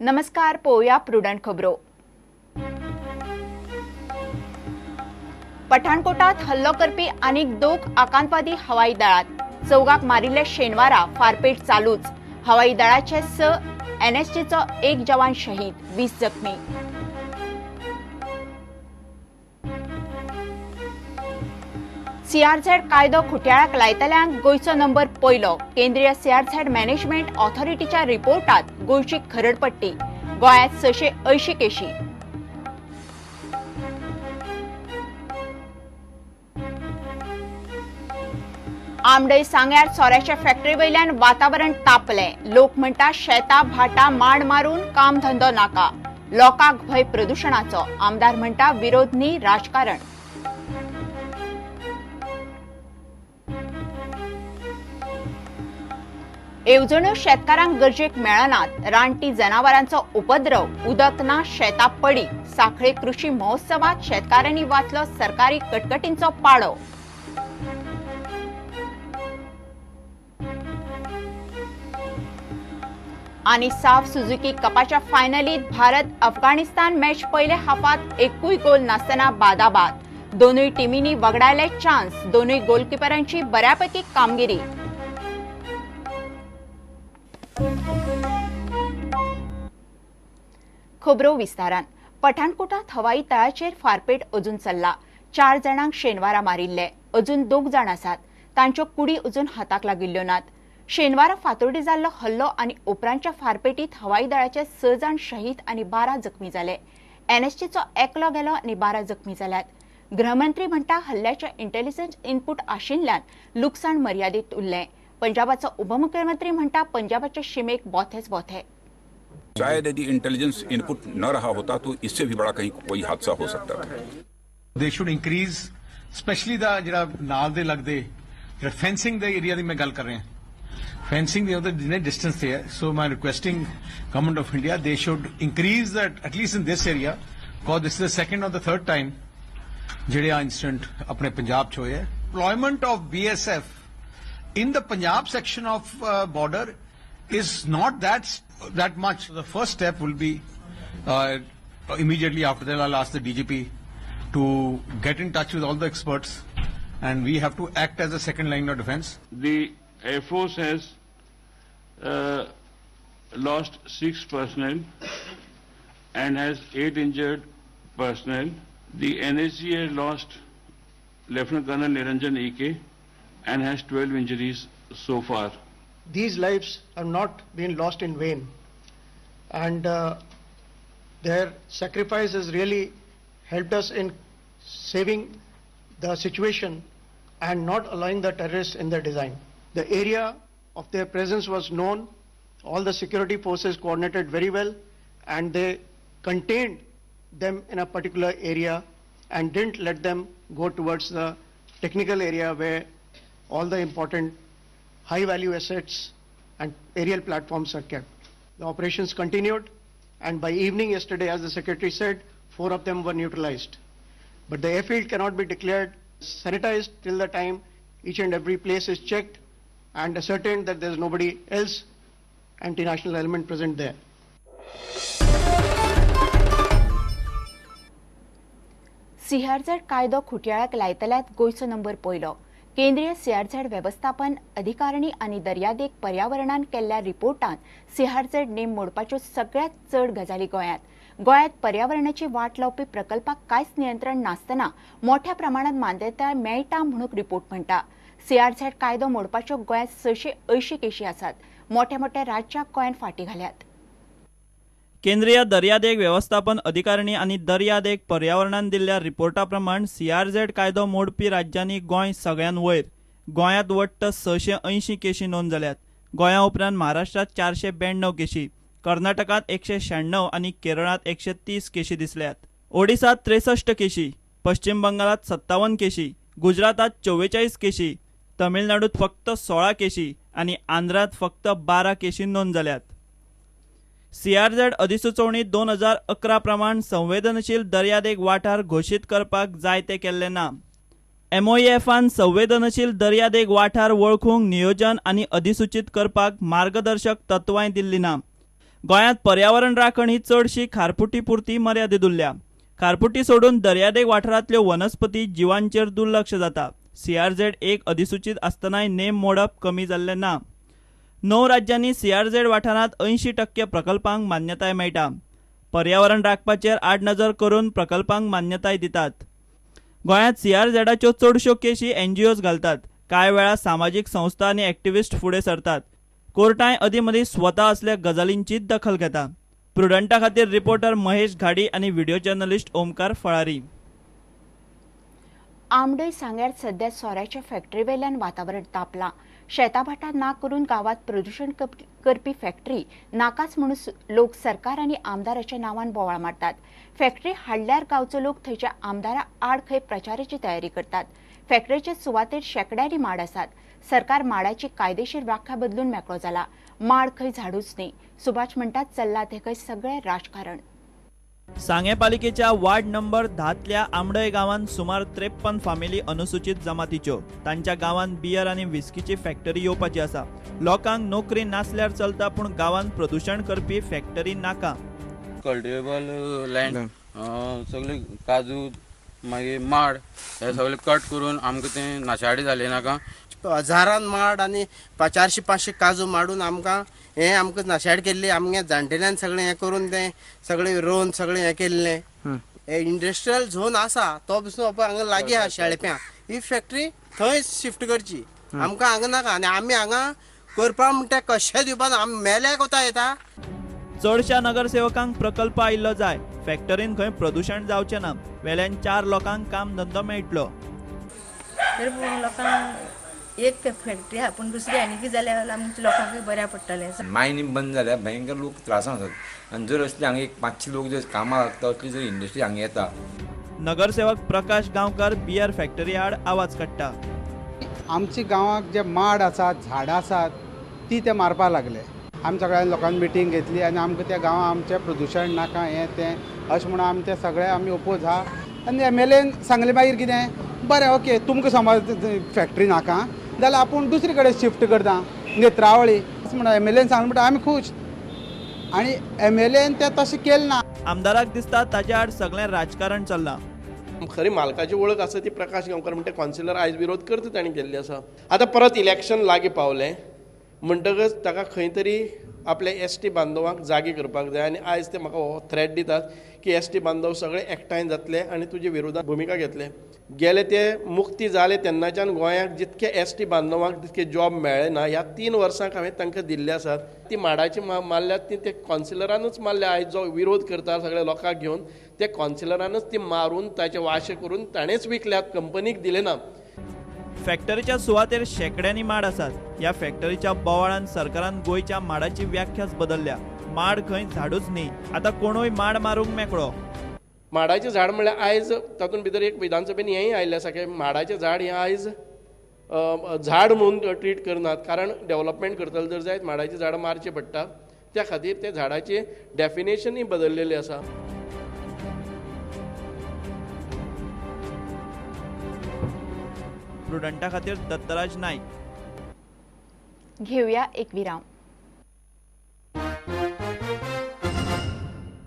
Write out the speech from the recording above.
नमस्कार, पोया प्रुडंट खबरो. पठाणकोटात हल्लो करपी आनीक 2 आकांतवादी हवाई दळात 4 मारिल्ले शेनवारा फारपेट चालूच. हवाई दळाचे 6 एनएसजीचो 1 जवान शहीद, 20 जखमी. सीआरझेड कायदो खुट्याळाक लायतल्यांक गोंयचो नंबर पयलो. केंद्रीय सीआरझेड मॅनेजमेंट ऑथॉरिटीच्या रिपोर्टात गोंयची खरडपट्टी. गोंयांत 680 केशी. आमडय सांग्यार सोऱ्याच्या फॅक्टरी वयल्यान वातावरण तापलें. लोक म्हणटा शेतां भाटां मांड मारून काम धंदो नाका. लोकांक भंय प्रदूषणाचो. आमदार म्हणटा विरोध न्ही राजकारण. येवजण्यो शेतकारांक गरजेक मेळनात. रानटी जनावरांचो उपद्रव. उदक ना शेतां पडी. सांखळे कृषी महोत्सवात शेतकारांनी वाचलो सरकारी कटकटींचो पाळो. आनी साफ सुझुकी कपाच्या फायनलीत भारत अफगाणिस्तान मॅच पयले हाफात एकूय गोल नासतना बादाबाद. दोनूय टिमींनी वगडायले चान्स. दोनूय गोलकीपरांची बऱ्यापैकी कामगिरी. खबरो विस्तारान. पठाणकोटात हवाई तळाचेर फारपेट अजून चल्ला. 4 जाणांक शेनवारा मारिल्ले. अजून 2 जाण आसात. तांच्यो कुडी अजून हाताक लागिल्ल्यो नात. शेनवारा फातोर्डी जाल्लो हल्लो आनी उपरांतच्या फारपेटीत हवाई दळाचे 6 जाण शहीद आनी 12 जखमी जाले. एनएसजीचो एकलो गेलो आनी 12 जखमी जाल्यात. गृहमंत्री म्हणटा हल्ल्याचे इंटेलिजन्स इनपूट आशिल्ल्यान लुकसाण मर्यादीत उरलें. पंजाबाचो उपमुख्यमंत्री म्हणटा पंजाबाचे शिमेक बोथेच बोथे. शायद यदि इंटेलिजेंस इनपुट न रहा होता तो इससे भी बड़ा कहीं कोई हादसा हो सकता था. They should increase specially the ਜਿਹੜਾ ਨਾਲ ਦੇ ਲੱਗਦੇ ਜਿਹੜਾ ਫੈਂਸਿੰਗ ਦੇ ਏਰੀਆ ਦੀ ਮੈਂ ਗੱਲ ਕਰ ਰਿਹਾ ਫੈਂਸਿੰਗ ਦੇ ਉਹਦੇ ਜਿੰਨੇ ਡਿਸਟੈਂਸ ਤੇ ਹੈ ਸੋ ਮੈਂ requesting government of India they should increase that at least in this area because this is the second or the third time ਜਿਹੜੇ ਆ ਇਨਸੀਡੈਂਟ ਆਪਣੇ ਪੰਜਾਬ 'ਚ ਹੋਏ ਹੈ. Deployment of BSF in the Punjab section of border is not that much. The first step will be immediately after that I'll ask the DGP to get in touch with all the experts and we have to act as a second line of defense. The Air Force has lost 6 personnel and has 8 injured personnel. The NSG has lost Lieutenant Colonel Niranjan E.K. and has 12 injuries so far. These lives have not been lost in vain, and their sacrifice has really helped us in saving the situation and not allowing the terrorists in their design. The area of their presence was known. All the security forces coordinated very well and they contained them in a particular area and didn't let them go towards the technical area where all the important high value assets and aerial platforms are kept. The operations continued and by evening yesterday, as the secretary said, 4 of them were neutralized. But the airfield cannot be declared sanitized till the time each and every place is checked and ascertained that there is nobody else anti-national element present there. CRZ कायदो खुट्याळाक लायतल्यात गोंयचो number पयलो. केंद्रीय CRZ व्यवस्थापन अधिकारिणी आनी दर्यादेग पर्यावरणान केल्ल्या रिपोर्टात CRZ name मोडपाच्यो सगळ्यात चड गजाली गोंयांत. गोंयांत पर्यावरणाची वाट लावपी प्रकल्पाक कांयच नियंत्रण नासतना मोठ्या प्रमाणात मान्यताय मेळटा म्हणून रिपोर्ट म्हणटा. सीआरझेड कायदो मोडपाच्यो गोंयांत 680 केशी आसात. मोठ्या मोठ्या राज्याक गोंयांत फाटी घाल्यात. केंद्रीय दर्यादेग व्यवस्थापन अधिकारिणी आनी दर्यादेग पर्यावरणान दिल्ल्या रिपोर्टा प्रमाण सीआरझेड कायदो मोडपी राज्यांनी गोंय सगळ्यात वयर. गोंयांत वट्ट 680 केशी नोंद जाल्यात. गोंया उपरांत महाराष्ट्रात 492 केशी, कर्नाटकात 196 आनी केरळात 130 केशी दिसल्यात. ओडिसात 63 केशी, पश्चिम बंगालात 57 केशी, गुजरातात 44 केशी, तमिळनाडूत फक्त 16 केशी आनी आंध्रात फक्त 12 केशी नोंद जाल्यात. सीआरझेड अधिसुचोवणी 2011 प्रमाण संवेदनशील दर्यादेग वाठार घोशीत करपाक जाय ते केल्ले ना. MOEFन संवेदनशील दर्यादेग वाठार वळखूंक नियोजन आनी अधिसूचित करपाक मार्गदर्शक तत्वांय दिल्ली ना. गोंयांत पर्यावरण राखण ही चडशी खारपुटी पुरती मर्यादीत उरल्या. खारपुटी सोडून दर्यादेग वाठारांतल्यो वनस्पती जिवांचेर दुर्लक्ष जाता. CRZ एक अधिसूचित आसतनाय नेम मोडप कमी जाल्लें ना. 9 राज्यांनी CRZ वाठारांत 80% प्रकल्पांक मान्यताय मेळटा. पर्यावरण राखपाचेर आड नजर करून प्रकल्पांक मान्यताय दितात. गोंयांत CRZच्यो चडश्यो केशी NGOs घालतात. कांय वेळा सामाजीक संस्था आनी एक्टिव्हिस्ट फुडें सरतात. कोर्टाय अदीं स्वता असल्या गजालींची दखल घेता. प्रुडंटा खातीर रिपोर्टर महेश घाडी आनी व्हिडिओ जर्नलिस्ट ओमकार फळारी. आमडय सांग्यार सध्या सोऱ्याच्या फॅक्टरी वेल्यान वातावरण तापलां. शेताभाटां ना करून गावात प्रदूषण करपी फॅक्टरी नाकाच म्हणून लोक सरकार आनी आमदाराच्या नांवान बोवाळ मारतात. फॅक्टरी हाडल्यार गांवचो लोक थंयच्या आमदारा आड खंय प्रचाराची तयारी करतात. फॅक्टरीचे सुवातेर शेकड्यांनी माड आसात. सरकार माडाची कायदेशीर व्याख्या बदलून मेकळो जाला. माड खंय झाडूच न्ही. सुभाष म्हणटात चल्ला ते खंय सगळें राजकारण. सांगे पालिकेच्या वार्ड नंबर 10तल्या आमडय गांवांत सुमार 53 फामिली अनुसूचित जमातीच्यो. तांच्या गांवांत बियर आनी विस्कीची फॅक्टरी येवपाची आसा. लोकांक नोकरी नासल्यार चलता पूण गांवांत प्रदूषण करपी फॅक्टरी नाका. कल्टिवेबल लँड सगळे काजू मागीर माड हे सगळे कट करून आमकां ते नाशाडी जाले नाका. हजारान माड आनी 400-500 काजू माडून आमकां नाशाड केल्ली. आमगे जाणटेल्यान सगळें हें करून तें सगळें रोवन सगळें हें केल्लें. हे इंडस्ट्रियल झोन आसा तो पसून हांगा लागीं आहा शेळप्यां. ही फॅक्टरी थंय शिफ्ट करची. आमकां हांगा नाका आनी आमी हांगा करपा म्हणटा कशें दिवपाक आमी मेल्यार कोता येता. चडशा नगरसेवकांक प्रकल्प आयिल्लो जाय. फॅक्टरीन खंय प्रदूषण जावचें ना. वेल्यान 4 लोकांक काम धंदो मेळटलो. लोकांक एक फॅक्टरी आहा पूण दुसरी आनी कितें जाल्यार आमच्या लोकांक बऱ्या पडटलें. मायनींग बंद जाल्यार भयंकर लोक त्रासान आसात. आनी जर असले हांगा 500 लोक जर कामाक लागता असली जर इंडस्ट्री हांगा येता. नगरसेवक प्रकाश गांवकार बियर फॅक्टरी आड आवाज काडटा. आमच्या गांवांत जे माड आसात झाडां आसात ती ते मारपाक लागले. आमी सगळ्या लोकांनी मिटींग घेतली आनी आमकां त्या गांवांत आमचें प्रदूशण नाका हें तें अशें म्हणून आमी ते सगळे आमी ओपोज आहा. आनी MLAन सांगलें मागीर कितें बरें ओके तुमकां समज फॅक्टरी नाका जाल्यार आपूण दुसरे कडेन शिफ्ट करता नेत्रावळी अशें म्हणून MLAन सांगलें म्हणटा आमी खूश. आनी MLAन तें तशें केलें ना. आमदाराक दिसता ताचे आड सगळें राजकारण चल्लां. खरी मालकाची वळख आसा ती प्रकाश गांवकर म्हणटा कॉन्सिलर आयज विरोध करता ताणी केल्ली आसा. आतां परत इलेक्शन लागीं पावलें म्हणटकच ताका खंय तरी आपले ST बांदवांक जागे करपाक जाय. आनी आयज ते म्हाका हो थ्रेट दितात की ST बांदव सगळे एकठांय जातले आनी तुजे विरोधात भुमिका घेतले. गेले ते मुक्ती जाले तेन्नाच्यान गोंयांत जितके ST बांदवांक तितके जॉब मेळ्ळे ना. ह्या 3 वर्सांक हांवें तांकां दिल्ले आसात. ती माडाची मारल्यात ती ते कॉन्सिलरानूच मारल्या. आयज जो विरोध करता सगळ्या लोकांक घेवन ते कॉन्सिलरानूच ती मारून ताचे वाशे करून ताणेच विकल्यात, कंपनीक दिले ना. फॅक्टरीच्या सुवातेर शेकड्यांनी माड आसात. ह्या फॅक्टरीच्या बोवाळान सरकारान गोंयच्या माडाची व्याख्याच बदलल्या. माड खंय झाडूच न्ही. आतां कोणूय माड मारूंक मेकळो. माडाचें झाड म्हळ्यार आयज तातूंत भितर एक विधानसभेन हेंय आयिल्लें आसा की माडाचें झाड हें आयज झाड म्हणून ट्रीट करनात. कारण डेव्हलपमेंट करतले जर जायत माडाचीं झाडां मारचीं पडटा. त्या खातीर त्या झाडाची डेफिनेशनूय बदललेली आसा. प्रुडंटा खातीर दत्तराज नायक. घेऊया एक विराम.